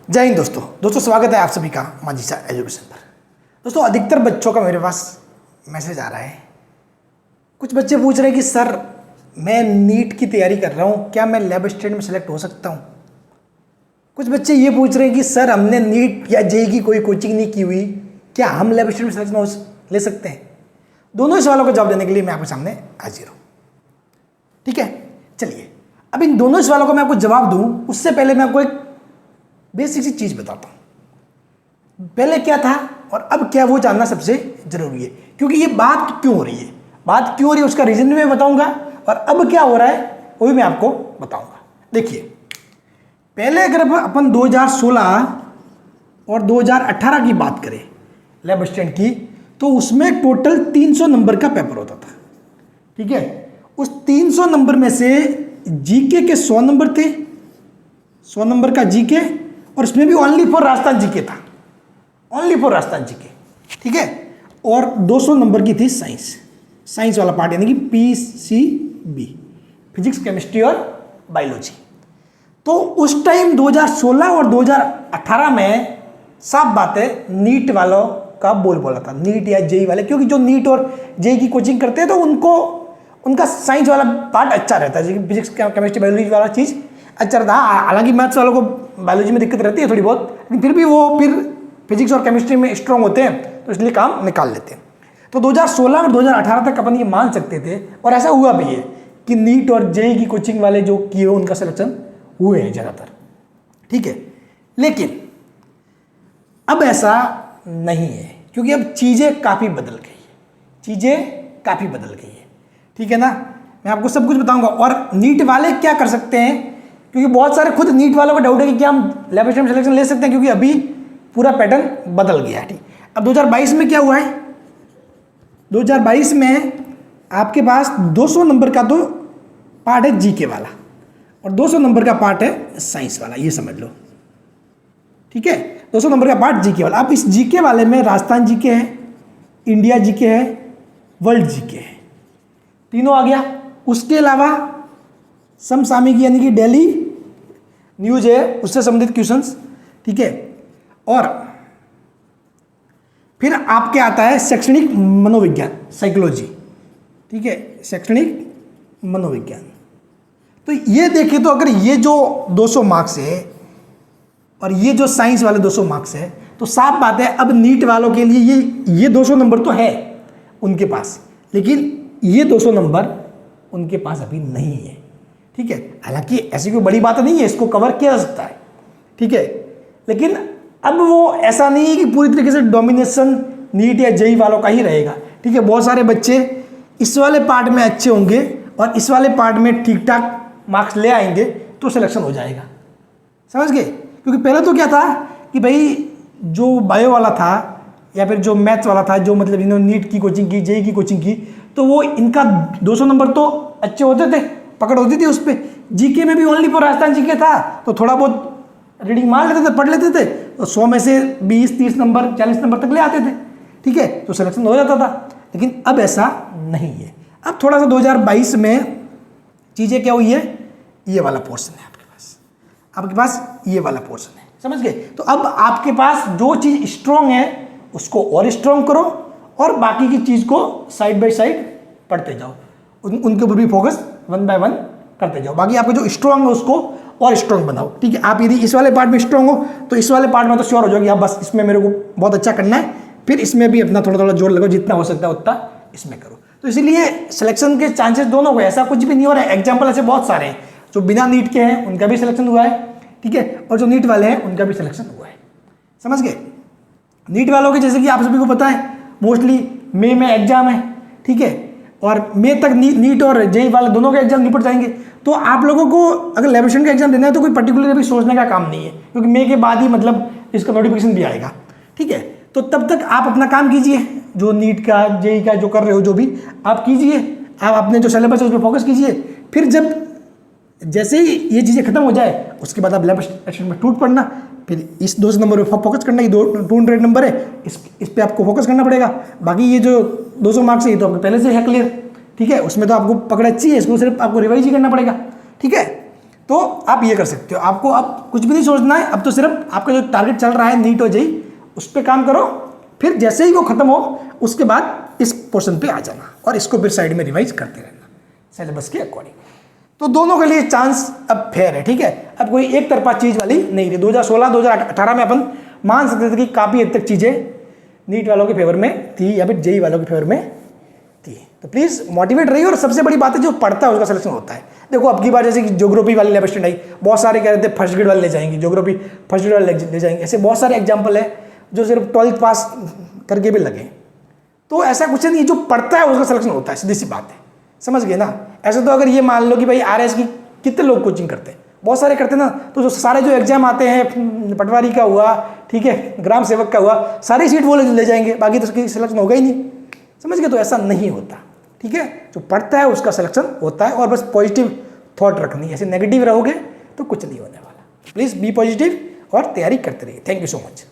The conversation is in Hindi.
जय हिंद दोस्तों स्वागत है आप सभी का मांझीसा एजुकेशन पर। दोस्तों अधिकतर बच्चों का मेरे पास मैसेज आ रहा है। कुछ बच्चे पूछ रहे हैं कि सर मैं नीट की तैयारी कर रहा हूँ, क्या मैं लैब असिस्टेंट में सेलेक्ट हो सकता हूँ। कुछ बच्चे ये पूछ रहे हैं कि सर हमने नीट या जेईई की कोई कोचिंग नहीं की हुई, क्या हम लैब असिस्टेंट में सिलेक्शन ले सकते हैं। दोनों ही सवालों का जवाब देने के लिए मैं आपके सामने हाजिर हूँ। ठीक है, चलिए अब इन दोनों सवालों का मैं आपको जवाब दूँ उससे पहले मैं आपको एक बेसिक सी चीज़ बताता हूँ। पहले क्या था और अब क्या, वो जानना सबसे जरूरी है, क्योंकि ये बात क्यों हो रही है, बात क्यों हो रही है उसका रीजन भी मैं बताऊंगा और अब क्या हो रहा है वो भी मैं आपको बताऊंगा। देखिए, पहले अगर अपन 2016 और 2018 की बात करें लैब असिस्टेंट की, तो उसमें टोटल 300 नंबर का पेपर होता था। ठीक है, उस 300 नंबर में से जीके के 100 नंबर थे, 100 नंबर का जीके, और उसमें भी ओनली फॉर राजस्थान जीके था, ओनली फॉर राजस्थान जीके। ठीक है, और 200 नंबर की थी साइंस वाला पार्ट, यानी कि PCB, फिजिक्स केमिस्ट्री और बायोलॉजी। तो उस टाइम 2016 और 2018 में साफ बात है नीट वालों का बोल बोला था, नीट या जेईई वाले, क्योंकि जो नीट और जेईई की कोचिंग करते हैं तो उनको उनका साइंस वाला पार्ट अच्छा रहता है, फिजिक्स केमिस्ट्री बायोलॉजी वाला चीज़ अच्छा रहता है। हालांकि मैथ्स वालों को बायोलॉजी में दिक्कत रहती है थोड़ी बहुत, लेकिन फिर भी वो फिर फिजिक्स और केमिस्ट्री में स्ट्रांग होते हैं, तो इसलिए काम निकाल लेते हैं। तो 2016 और 2018 तक अपन ये मान सकते थे, और ऐसा हुआ भी है कि नीट और जेईई की कोचिंग वाले जो किए उनका सिलेक्शन हुए हैं ज़्यादातर। ठीक है, लेकिन अब ऐसा नहीं है, क्योंकि अब चीज़ें काफ़ी बदल गई है, चीज़ें काफ़ी बदल गई है। ठीक है ना, मैं आपको सब कुछ बताऊंगा। और नीट वाले क्या कर सकते हैं, क्योंकि बहुत सारे खुद नीट वालों का डाउट है कि क्या हम लैब असिस्टेंट में सिलेक्शन ले सकते हैं, क्योंकि अभी पूरा पैटर्न बदल गया है। ठीक, अब 2022 में क्या हुआ है, 2022 में आपके पास 200 नंबर का तो पार्ट है जीके वाला और 200 नंबर का पार्ट है साइंस वाला, ये समझ लो। ठीक है, 200 नंबर का पार्ट जीके वाला। अब इस जीके वाले में राजस्थान जीके है, इंडिया जीके है, वर्ल्ड जीके है, तीनों आ गया। उसके अलावा समसामयिकी यानी कि डेली न्यूज है, उससे संबंधित क्वेश्चंस। ठीक है, और फिर आपके आता है शैक्षणिक मनोविज्ञान, साइकोलॉजी। ठीक है, शैक्षणिक मनोविज्ञान। तो ये देखें तो अगर ये जो 200 मार्क्स है और ये जो साइंस वाले 200 मार्क्स है, तो साफ बात है अब नीट वालों के लिए ये 200 नंबर तो है उनके पास, लेकिन ये 200 नंबर उनके पास अभी नहीं है। ठीक है, हालांकि ऐसी कोई बड़ी बात नहीं है, इसको कवर किया जा सकता है। ठीक है, लेकिन अब वो ऐसा नहीं है कि पूरी तरीके से डोमिनेशन नीट या जेईई वालों का ही रहेगा। ठीक है, बहुत सारे बच्चे इस वाले पार्ट में अच्छे होंगे और इस वाले पार्ट में ठीक ठाक मार्क्स ले आएंगे तो सिलेक्शन हो जाएगा। समझ गए, क्योंकि पहले तो क्या था कि भाई जो बायो वाला था या फिर जो मैथ्स वाला था, जो मतलब इन्होंने नीट की कोचिंग की, जेईई की कोचिंग की, तो वो इनका 200 नंबर तो अच्छे होते थे, पकड़ होती थी उस पर। जीके में भी ओनली फॉर राजस्थान जीके था, तो थोड़ा बहुत रीडिंग मार लेते थे, पढ़ लेते थे, तो 100 में से 20-30 नंबर 40 नंबर तक ले आते थे। ठीक है, तो सिलेक्शन हो जाता था। लेकिन अब ऐसा नहीं है। अब थोड़ा सा 2022 में चीज़ें क्या हुई है, ये वाला पोर्शन है आपके पास ये वाला पोर्शन है, समझ गए। तो अब आपके पास जो चीज़ स्ट्रॉन्ग है उसको और स्ट्रॉन्ग करो और बाकी की चीज़ को साइड बाय साइड पढ़ते जाओ, उनके ऊपर भी फोकस 1 बाय 1 करते जाओ। बाकी आपको जो स्ट्रॉन्ग है उसको और स्ट्रॉन्ग बनाओ। ठीक है, आप यदि इस वाले पार्ट में स्ट्रॉन्ग हो तो इस वाले पार्ट में तो श्योर हो जाओगे, हाँ बस इसमें मेरे को बहुत अच्छा करना है, फिर इसमें भी अपना थोड़ा थोड़ा जोर लगाओ, जितना हो सकता है उतना इसमें करो। तो इसीलिए सिलेक्शन के चांसेस दोनों को, ऐसा कुछ भी नहीं हो रहा है। एग्जाम्पल ऐसे बहुत सारे हैं, जो बिना नीट के हैं उनका भी सिलेक्शन हुआ है। ठीक है, और जो नीट वाले हैं उनका भी सिलेक्शन हुआ है। समझ गए, नीट वालों के जैसे कि आप सभी को पता है मोस्टली मई में एग्जाम है। ठीक है, और मई तक नीट और जेईई वाले दोनों के एग्जाम निपट जाएंगे। तो आप लोगों को अगर लैब असिस्टेंट का एग्जाम देना है तो कोई पर्टिकुलर अभी सोचने का काम नहीं है, क्योंकि मई के बाद ही मतलब इसका नोटिफिकेशन भी आएगा। ठीक है, तो तब तक आप अपना काम कीजिए, जो नीट का जेईई का जो कर रहे हो जो भी आप कीजिए, आप अपने जो सिलेबस है उस पर फोकस कीजिए। फिर जब जैसे ही ये चीज़ें खत्म हो जाए उसके बाद आप लैब असिस्टेंट में टूट पड़ना, फिर इस 200 नंबर पर फोकस करना। ये 200 नंबर है, इस पे आपको फोकस करना पड़ेगा। बाकी ये जो 200 मार्क्स है ये तो आपको पहले से है क्लियर। ठीक है, उसमें तो आपको पकड़ अच्छी है, इसको सिर्फ आपको रिवाइज ही करना पड़ेगा। ठीक है, तो आप ये कर सकते हो, आपको अब कुछ भी नहीं सोचना है, अब तो सिर्फ आपका जो टारगेट चल रहा है नीट हो जेई, उस पर काम करो। फिर जैसे ही वो खत्म हो उसके बाद इस पोर्शन पे आ जाना और इसको फिर साइड में रिवाइज करते रहना सिलेबस के अकॉर्डिंग। तो दोनों के लिए चांस अब फेयर है, ठीक है। अब कोई एक तरफा चीज वाली नहीं रही। 2016-2018 में अपन मान सकते थे कि काफी हद तक चीजें नीट वालों के फेवर में थी या फिर जेई वालों के फेवर में थी। तो प्लीज मोटिवेट रहिए। और सबसे बड़ी बात है जो पढ़ता है उसका सिलेक्शन होता है। देखो अब की बार जैसे कि ज्योग्राफी वाली लेवल स्टैंड आई, बहुत सारे कह रहे थे फर्स्ट ग्रेड वाले ले जाएंगे, ज्योग्राफी फर्स्ट ग्रेड वाले ले जाएंगे। ऐसे बहुत सारे एग्जाम्पल है जो सिर्फ 12th पास करके भी लगे। तो ऐसा कुछ नहीं, जो पढ़ता है उसका सिलेक्शन होता है, सीधी सी बात है, समझ गए ना। ऐसे तो अगर ये मान लो कि भाई आरएस की कितने लोग कोचिंग करते हैं, बहुत सारे करते हैं ना, तो जो सारे जो एग्जाम आते हैं, पटवारी का हुआ, ठीक है, ग्राम सेवक का हुआ, सारी सीट वो ले जाएंगे, बाकी तो उसकी सिलेक्शन होगा ही नहीं, समझ गए। तो ऐसा नहीं होता, ठीक है। जो पढ़ता है उसका सिलेक्शन होता है। और बस पॉजिटिव थॉट रखनी है, ऐसे नेगेटिव रहोगे तो कुछ नहीं होने वाला। प्लीज़ बी पॉजिटिव और तैयारी करते रहिए। Thank you so much.